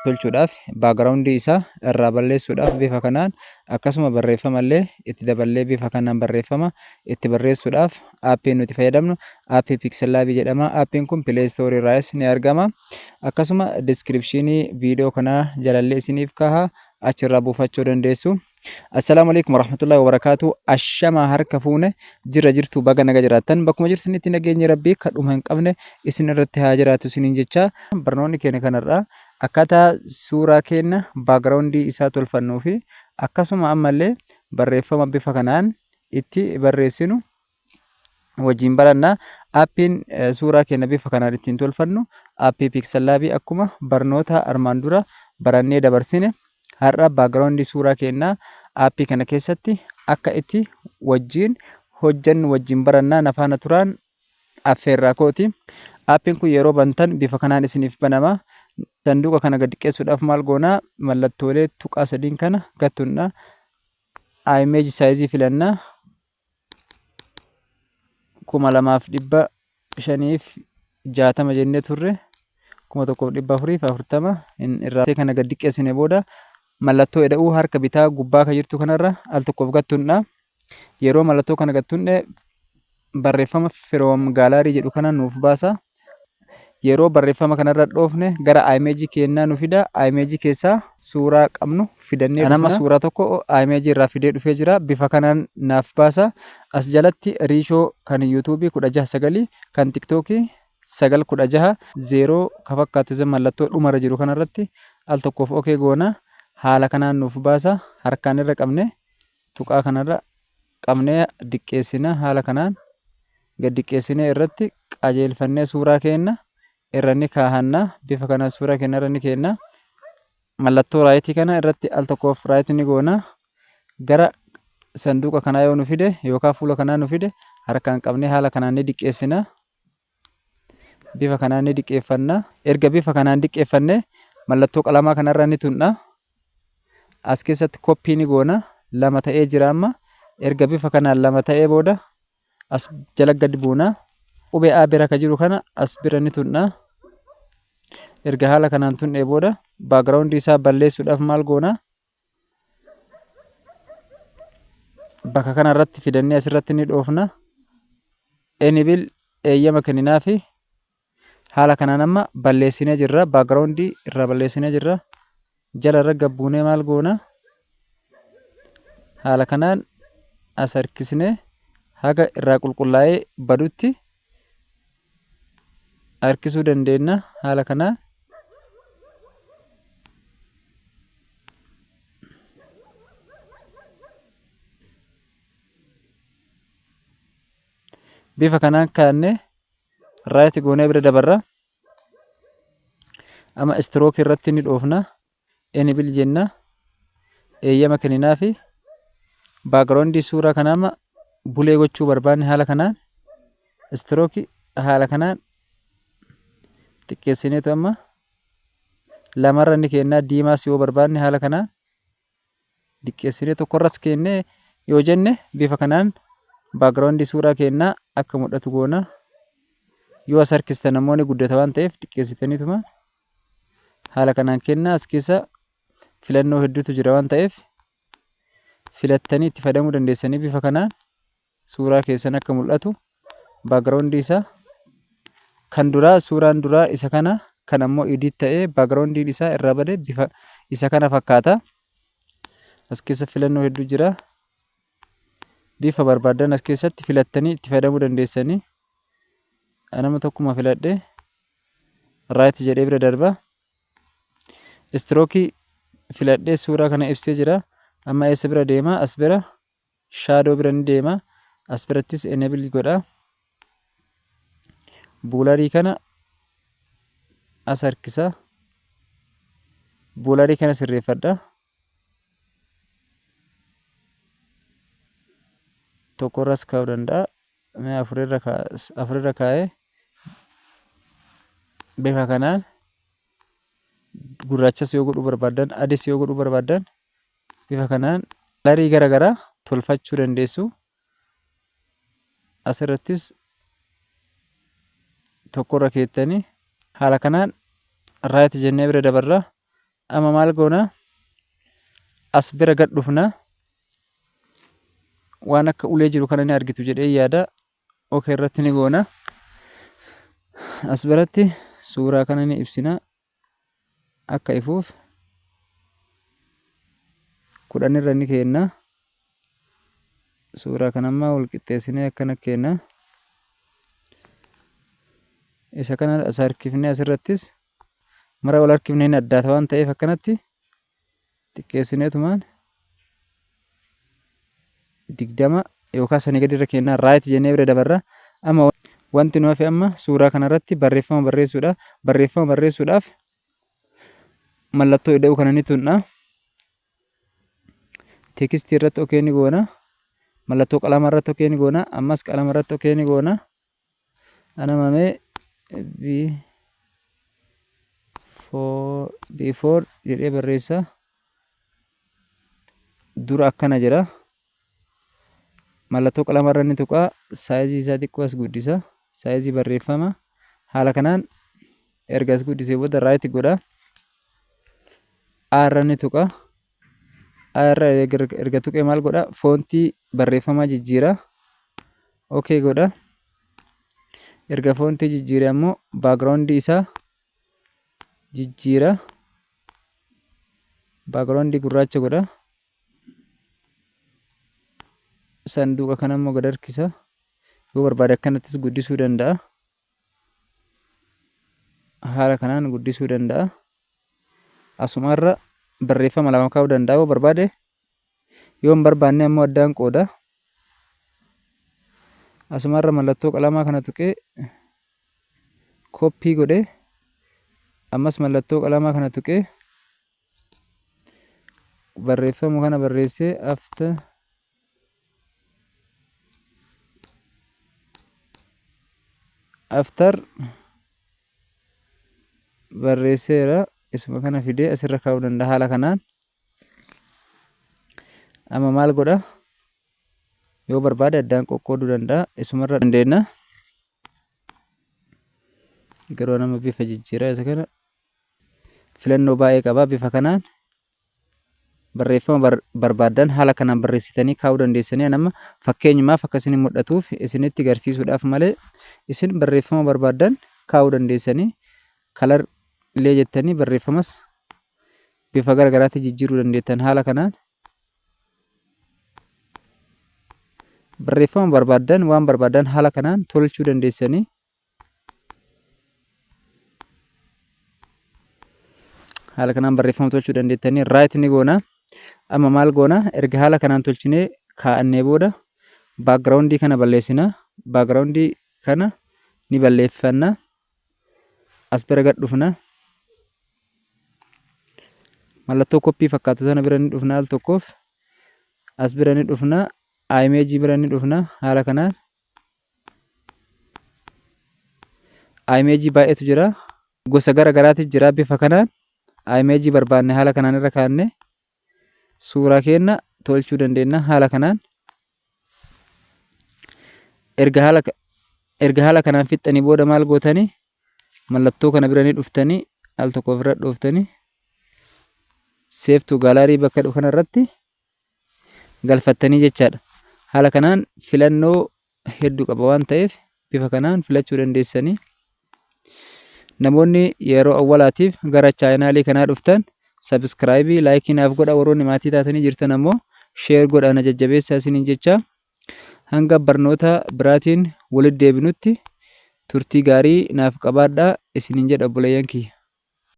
tolchuudhaaf baagiraawundii isaa irraa balleessuudhaaf bifa kanaan akkasuma barreeffamallee itti daballee bifa kanaan barreeffama itti barreessuudhaaf aappiin nuti fayyadamnu aappii Pixellaabii jedhama. Aappiin kun pileestoorii irraas ni argama. Akkasuma diskiripshinii viidiyoo kanaa jalallee isiniif kaha achirraa buufachuu dandeessu. Assalaamu alaikum warahmatullahi wabarakatuh. Ashama harka fuune jirra jirtu baga naga jiraattan bakkuma jirtanitti nageenyi rabbii kadhuma hin qabne isin irratti haa jiraatu isiniin jecha barnoonni keenya kanarraa akkaataa suuraa keenya baagiraawundii isaa tolfannuu fi akkasuma ammallee barreeffama bifa kanaan itti barreessinu wajjin baranna. Aappiin suuraa keenya bifa kanaan ittiin tolfannu aappii Pixellaabii akkuma barnoota armaan dura barannee dabarsine har'a baagiraawundii suuraa keenyaa aappii kana keessatti akka itti wajjin hojjannu wajjin barannaa nafaana turaan affeerraa kooti. Aappiin kun yeroo bantan bifa kanaan isiniif banama. Sanduuqa kana gad xiqqeessuudhaaf maal goonaa mallattoolee tuqaa sadiin kana gattunnaa imeej saayizii filannaa 2560 jennee turre 1440 irraa kana gad xiqqeessine booda mallattoo eda'uu harka bitaa gubbaa kan jirtu kanarra al tokkoof gattunnaa. Yeroo mallattoo kana gattunne barreeffama firoom gaalaarii jedhu kana nuuf baasa. Yeroo barreeffama kanarra dhoofne gara imeejii keenyaa nu fida. Imeejii keessaa suuraa qabnu fidannee nama suuraa tokko imeejii irraa fidee dhufee jira. Bifa kanaan naaf baasa. As jalatti riishoo kan yuutuubii 16:9 kan tiktookii 9:16 0 ka fakkaatu mallattoo dhumarra jiru kanarratti al tokkoof okee goona. Haala kanaan nuuf baasa. Harkaan irra qabne tuqaa kanarra qabnee diqqeessina. Haala kanaan gad diqqeessinee irratti qajeelfannee suuraa keenya irra ni kaahanna. Bifa kanaan suuraa keenya irra ni keenna. Mallattoo raayitii kana irratti al tokkoof raayitii ni goona. Gara sanduuqa kanaa yoo nu fide yookaan fuula kanaa nu fide harkaan qabnee haala kanaan ni diqqeessina. Bifa kanaan ni diqqeeffanna. Erga bifa kanaan diqqeeffannee mallattoo qalamaa kanarra ni tunna. As keessatti koppii ni goona. 2 ta'ee jira amma. Erga bifa kanaan 2 ta'ee booda as jala gadi buuna. Qubee A bira ka jiru kana as bira ni tunna. Erga haala kanaan tunnee booda baagiraawundii isaa balleessuudhaaf maal goona? Bakka kanarratti fidannee asirratti ni dhoofna. Enibil eeyyama kenninaa fi haala kanaan amma balleessinee jirra. Baagiraawundii irraa balleessinee jirra. Jala irra gabbuunee maal goona? Haala kanaan as harkisnee haga irraa qulqullaa'ee badutti harkisuu dandeenya. Haala kanaan bifa kanaan kaannee raayit goonee bira dabarra. Amma istirookii irratti ni dhoofna. Enibil jenna. Eeyyama kenninaa fi baagiraawundii suuraa kanaa amma bulee gochuu barbaanne haala kanaan istirookii haala kanaan xiqqeessineetu amma 2 ni kennaa. Diimaas yoo barbaanne haala kanaan xiqqeessinee tokkorras kennee yoo jenne bifa kanaan baagiraawundii suuraa kennaa akka mul'atu goona. Yoo as harkistan namoonni guddata waan ta'eef xiqqeessitaniituma haala kanaan kennaa. As keessa filannoo hedduutu jira waan ta'eef filattanii itti fayyadamuu dandeessanii bifa kanaan suuraa keessan akka mul'atu baagiraawundii isaa kan duraa suuraan duraa isa kana kan ammoo idiit ta'ee baagiraawundiin isaa irraa bade bifa isa kana fakkaata. As keessa filannoo hedduu jira. Bifa barbaadan as keessatti filattanii itti fayyadamuu dandeessanii. Anama tokkuma filadhee raayit jedhee bira darba. Istirookii filadhee suuraa kana ibsee jira. Amma eessa bira deema? As bira shaadoo bira ni deema. As birattis enebil godha. Buularii kana as harkisa. Buularii kana sirreeffadha. Tokkorras kaa'uu danda'a. Afurarra kaa'ee bifa kanaan gurraachas yoo godhuu barbaadan adiis yoo godhuu barbaadan bifa kanaan larii garaagaraa tolfachuu dandeessu. Asirrattis tokkorra keettanii haala kanaan raayit jennee bira dabarra. Amma maal goona? As bira gad dhufna. Waan akka ulee jiru kana ni argitu jedhee yaada. Okay irratti ni goona. As biratti suuraa kana ni ibsina. Akka ifuuf 10 irra ni kenna. Suuraa kana amma wal qixxeessinee akkana kenna. Isa kana as harkifnee asirrattis mara wal harkifnee hin addaata waan ta'eef akkanatti xiqqeessineetumaan 20 yookaan sanii gadi irra kennaa raayit jennee bira dabarra. Amma wanti nu hafe amma suuraa kanarratti barreeffama barreessuudha. Barreeffama barreessuudhaaf mallattoo ida'uu kana ni tuqna. Tekstii irratti okee ni goona. Mallattoo qalama irratti okee ni goona. Ammas qalama irratti okee ni goona. Anamamee before jedhee barreessa. Dura akkana jira. Mallattoo qalama irra ni tuqa. Saayizii isaa xiqqoo as guddisa. Saayizii barreeffama. Haala kanaan erga as guddisee booda raayit godha. A irra ni tuqa. A irra erga tuqee maal godha? Foontii barreeffamaa jijjiira. Okay godha. Erga foontii jijjiire ammoo baakgiraawundii isaa jijjiira. Baakgiraawundii gurraacha godha. Sanduuqa kana immoo gad harkisa. Yoo barbaade akkanattis guddisuu danda'a. Haala kanaan guddisuu danda'a. Asumarra barreeffama lama kaa'uu danda'a yoo barbaade. Yoo hin barbaanne ammoo addaan qooda. Asumarra mallattoo qalamaa kana tuqee koppii godhee ammas mallattoo qalamaa kana tuqee barreeffama kana barreessee after barreesseera. Isuma kana fidee asirra kaa'uu danda'a haala kanaan. Amma maal godha? Yoo barbaade addaan qoqqooduu danda'a. Isumarra dandeenya. Garuu nama bifa jijjiiraa isa kana filannoo baay'ee qaba. Bifa kanaan barreeffama barbaadan haala kanaan barreessitanii kaa'uu dandeessanii. Nama fakkeenyumaaf akka isin mul'atuuf isinitti agarsiisuudhaaf malee isin barreeffama barbaadan kaa'uu dandeessanii. Kalar illee jettanii barreeffamas bifa garagaraatti jijjiiruu dandeettan haala kanaan. Barreeffama barbaadan waan barbaadan haala kanaan tolchuu dandeessanii. Haala kanaan barreeffama tolchuu dandeettanii raayit ni goona. Amma maal goona? Erga haala kanaan tolchinee kaa'annee booda baakgiraawundii kana balleessina. Baakgiraawundii kana ni balleeffanna. As bira gad dhufna. Mallattoo koppii fakkaatu sana bira ni dhufna al tokkoof. As bira ni dhufna. Imeejii bira ni dhufna. Haala kanaan imeejii baay'eetu jira. Gosa garagaraatu jira. Bifa kanaan imeejii barbaanne haala kanaan irra kaa'anne suuraa keenya tolchuu dandeenya. Haala kanaan erga haala kanaan fixxanii booda maal gootanii mallattoo kana bira ni dhuftanii al tokkoof irra dhooftanii seeftuu gaalaarii bakka dhufu kanarratti galfattanii jechaadha. Haala kanaan filannoo hedduu qaba waan ta'eef bifa kanaan filachuu dandeessanii. Namoonni yeroo awwalaatiif gara chaanaalii kanaa dhuftan sabskraayibii laayikii naaf godha. Warroonni maatii taatanii jirtan ammoo sheer godhaa na jajjabeessaa isiniin jecha. Hanga barnoota biraatiin walitti deebinutti turtii gaarii naaf qabaadhaa isiniin jedha obboleeyyan kiyya.